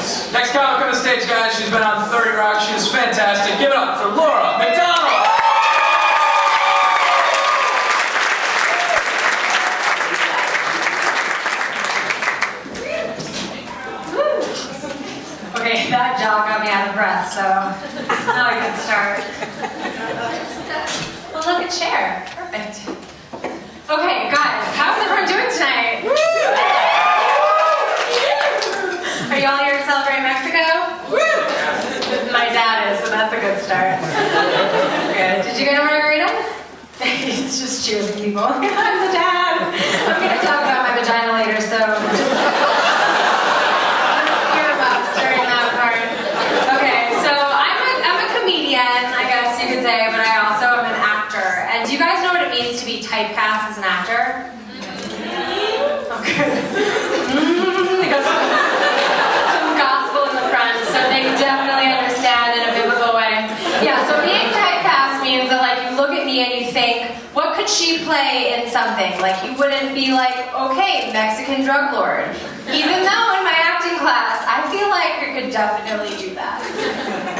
Williams. Next comic on the stage, guys. She's been on 30 Rock. She is fantastic. Give it up for Laura McDonald. Okay, that jog got me out of breath, so it's not a good start. Well, look, a chair. Perfect. Okay, guys, how's everyone doing tonight? Are you all here to celebrate Mexico? My dad is, so that's a good start. Good. Did you get a margarita? He's just choosing people. I'm the dad. I'm going to talk about my vagina later, so just earmuffs during that part. Okay, so I'm a comedian, I guess you could say, but I also am an actor. And do you guys know what it means to be typecast as an actor? Okay. Because some gospel in the front, so they definitely understand in a biblical way. Yeah, so being typecast means that like you look at me and you think, what could she play in something? Like you wouldn't be like, okay, Mexican drug lord. Even though in my acting class, I feel like I could definitely do that.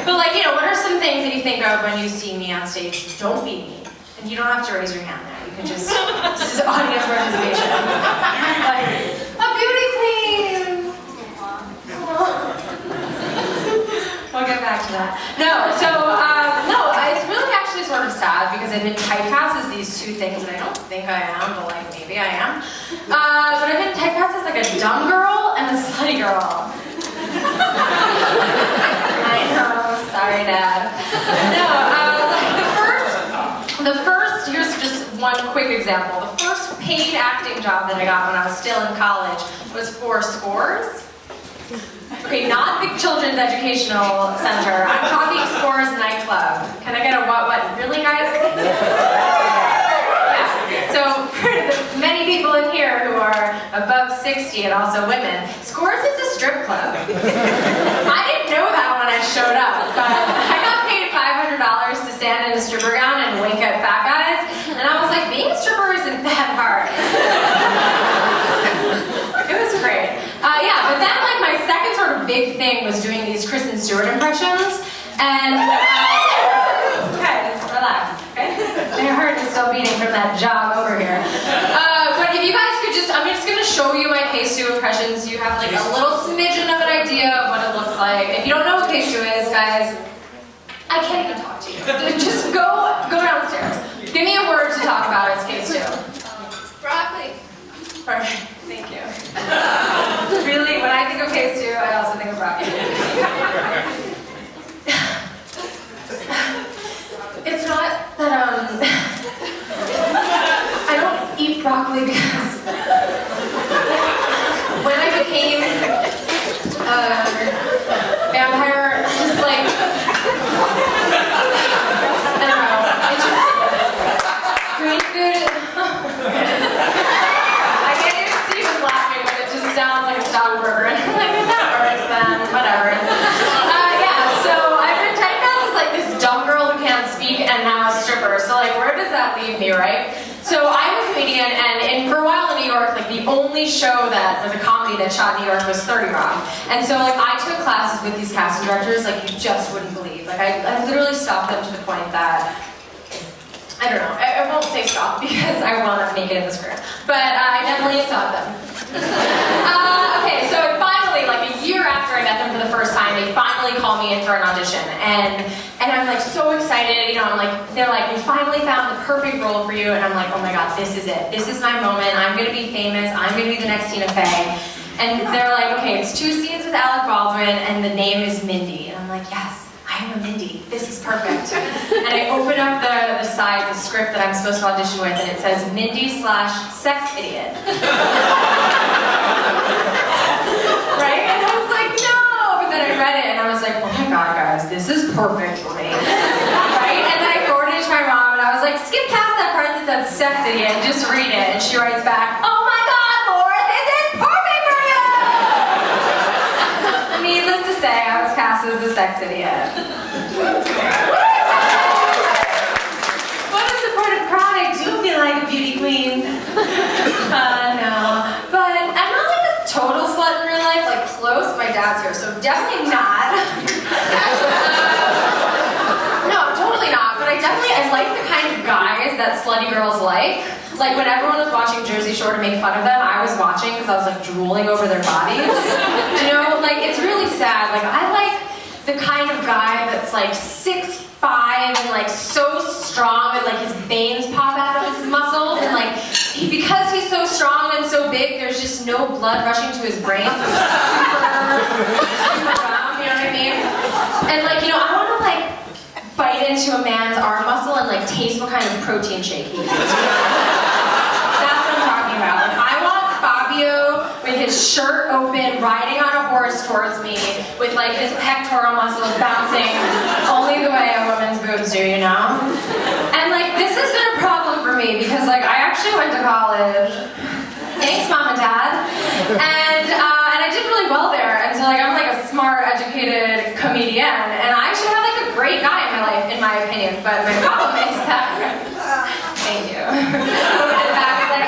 But like, you know, what are some things that you think of when you see me on stage? Don't be me. And you don't have to raise your hand there. You can just, this is audience participation. Like, a beauty queen! We'll get back to that. No, it's really actually sort of sad because I've been typecast as these two things that I don't think I am, but like maybe I am. But I've been typecast as like a dumb girl and a slutty girl. I know, sorry Dad. No, here's just one quick example. The first paid acting job that I got when I was still in college was for Scores. Okay, not the Children's Educational Center. I'm talking Scores nightclub. Can I get a what? Really, guys? Yeah. So, for the many people in here who are above 60 and also women, Scores is a strip club. I didn't know that when I showed up, but I got paid $500 to stand in a stripper gown and wink at fat guys, and I was like, being a stripper isn't that hard. It was great. Yeah, but then like my second sort of big thing was doing these Kristen Stewart impressions, and guys, relax, okay? My heart is still beating from that job over here. But if you guys could I'm just gonna show you my K-Stu impressions. You have like a little smidgen of an idea of what it looks like. If you don't know what K-Stu is, guys, I can't even talk to you. Just go downstairs. Give me a word to talk about as K-Stu. Broccoli. Perfect. Thank you. Really, when I think of K-Stu, I also think of broccoli. It's not that, I don't eat broccoli because when I became a vampire, just like, I don't know, it just, green food, I can't even see who's laughing, but it just sounds like a stockbroker, and I'm like, if that works, then whatever. Yeah, so I've been typecast as like this dumb girl who can't speak and now a stripper, so like, where does that leave me, right? So I'm a comedian, and for a while in New York, like the only show that was a comedy that shot in New York was 30 Rock. And so like I took classes with these casting directors like you just wouldn't believe. Like I literally stopped them to the point that, I don't know, I won't say stop because I want to make it in this career. But I definitely stopped them. Okay, so finally, like a year after I met them for the first time, they finally call me in for an audition. And I'm like so excited, you know, they're like, we finally found the perfect role for you. And I'm like, oh my God, this is it. This is my moment. I'm gonna be famous. I'm gonna be the next Tina Fey. And they're like, okay, it's 2 scenes with Alec Baldwin and the name is Mindy. And I'm like, yes, I am a Mindy. This is perfect. And I open up the side, the script that I'm supposed to audition with, and it says Mindy/sex idiot. Right? And I was like, no! But then I read it and I was like, oh my God, guys, this is perfect for me. Right? And then I forwarded it to my mom and I was like, skip past that part that says sex idiot and just read it. And she writes back, oh my God, Laura, this is perfect for you! Needless to say, I was cast as the sex idiot. What does supportive product do me like a beauty queen? No. But I'm not like a total slut in real life, like close. My dad dads here, so definitely not. No, totally not. But I like the kind of guys that slutty girls like. Like when everyone was watching Jersey Shore to make fun of them, I was watching because I was like drooling over their bodies. You know, like it's really sad. Like I like the kind of guy that's like 6'5" and like so strong and like his veins pop out of his muscles and like because he's so strong and so big, there's just no blood rushing to his brain. So he's super round, you know what I mean? And like, you know, I want to like bite into a man's arm muscle and like taste what kind of protein shake he eats. That's what I'm talking about. Like, I want Fabio with his shirt open, riding on a horse towards me, with like his pectoral muscles bouncing only the way a woman's boobs do, you know? And like, this has been a problem for me because like, I actually went to college. Thanks, Mom and Dad. And I did really well there. And so like, I'm like a smart, educated comedian. And I actually have like a great guy in my life, in my opinion. But my problem is that, thank you. Over to the back, it's like,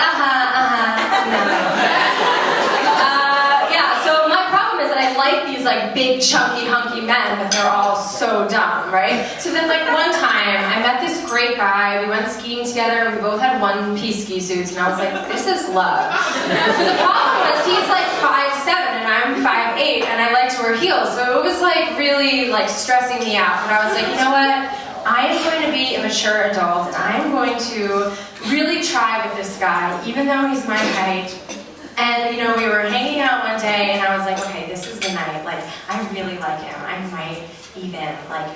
yeah, so my problem is that I like these like big, chunky, hunky men, but they're all so dumb, right? So then like one time, I met this great guy, we went skiing together, we both had one-piece ski suits, and I was like, this is love. But the problem was, he's like 5'7", and I'm 5'8", and I like to wear heels, so it was like really like stressing me out, and I was like, you know what? I am going to be a mature adult, and I am going to really try with this guy, even though he's my height. And, you know, we were hanging out one day, and I was like, okay, this is the night. Like, I really like him. I might even, like,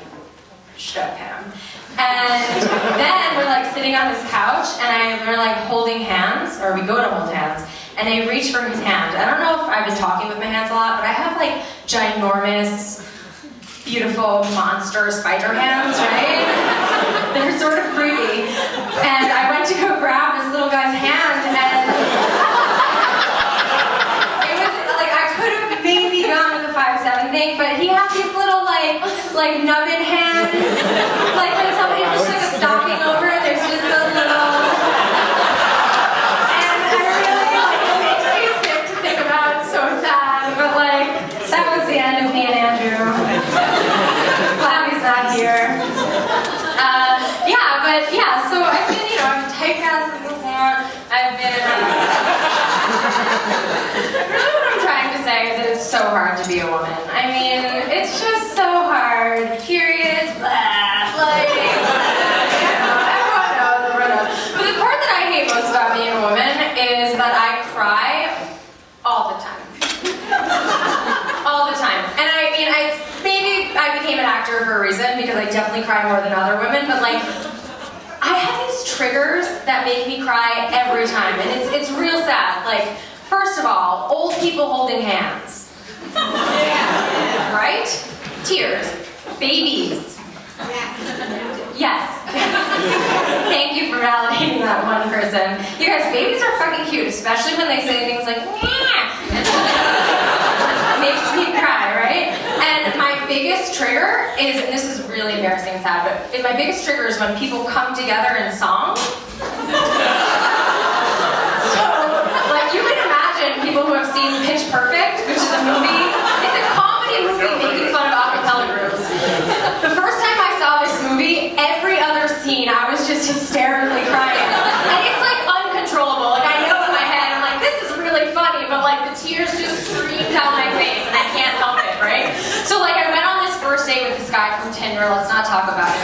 shook him. And then we're, like, sitting on this couch, and we're, like, holding hands, or we go to hold hands, and I reach for his hand. I don't know if I've been talking with my hands a lot, but I have, like, ginormous, beautiful monster spider hands, right? They're sort of creepy. And I went to go grab this little guy's hand, and maybe gone with the 5'7" thing, but he has these little like nubbin hands. Like when somebody puts like a stocking over it, there's just those little. And I really like it makes me sick to think about. It's so sad, but like that was the end of me and Andrew. Glad he's not here. Yeah, but yeah. So I've been, you know, I've typecast before. I've been. Really, what I'm trying to say is that it's so hard to be a woman. I mean, it's just so hard. Period. Blah. Like, you know, everyone knows. But the part that I hate most about being a woman is that I cry all the time. All the time. And I mean, maybe I became an actor for a reason because I definitely cry more than other women, but like, I have these triggers that make me cry every time, and it's real sad. Like, first of all, old people holding hands. Right? Tears. Babies. Yes. Thank you for validating that one person. You guys, babies are fucking cute, especially when they say things like, "Nyah." It makes me cry, right? And my biggest trigger is, and this is really embarrassing and sad, but my biggest trigger is when people come together in song. So, like, you can imagine people who have seen Pitch Perfect, which is a movie, it's a comedy movie making fun of a cappella groups. The first time I saw this movie, every other scene, I was just hysterically crying. And it's like uncontrollable. Like, I know in my head, I'm like, this is really funny, but like the tears just stream down my face and I can't help it, right? So like, I went on this first date with this guy from Tinder. Let's not talk about it.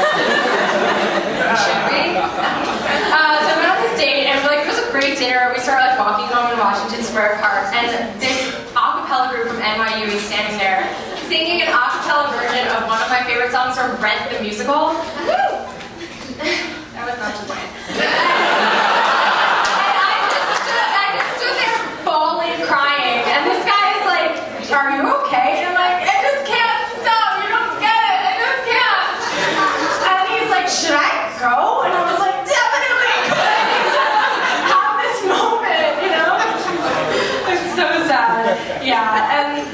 Should we? So I went on this date, and like, it was a great dinner. We started like walking home in Washington Square Park, and this a cappella group from NYU is standing there singing an a cappella version of one of my favorite songs from Rent the Musical. That was not the point. And I just stood there bawling, crying, and this guy is like, "Are you okay?" And I'm like, "I just can't stop. You don't get it. I just can't." And he's like, "Should I go?" And I was like, "Definitely." Have this moment, you know? It's so sad. Yeah, and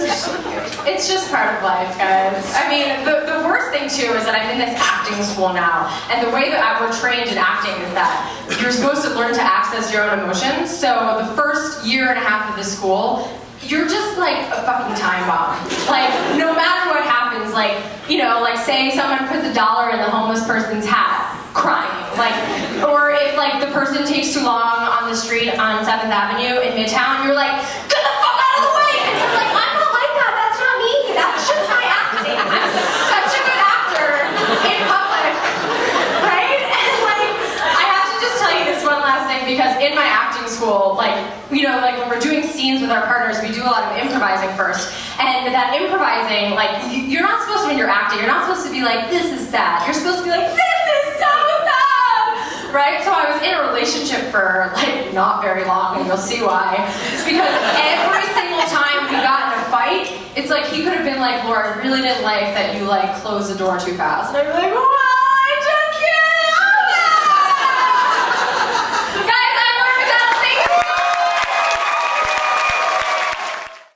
it's just part of life, guys. I mean, the worst thing too is that I'm in this acting school now, and the way that we're trained in acting is that you're supposed to learn to access your own emotions. So the first year and a half of the school, you're just like a fucking time bomb. Like, no matter what happens, like, you know, like say someone puts $1 in the homeless person's hat, crying. Like, or if like the person takes too long on the street on 7th Avenue in Midtown, you're like, get the fuck out of the way! And you're like, I'm not like that, that's not me, that's just my acting. I'm such a good actor in public, right? And like, I have to just tell you this one last thing, because in my acting school, like, you know, like when we're doing scenes with our partners, we do a lot of improvising first. And that improvising, like, you're not supposed to, when you're acting, you're not supposed to be like, this is sad. You're supposed to be like, this is so sad! Right? So I was in a relationship for, like, not very long, and you'll see why. It's because every single time we got in a fight, it's like he could have been like, Laura, I really didn't like that you, like, closed the door too fast. And I'd be like, what?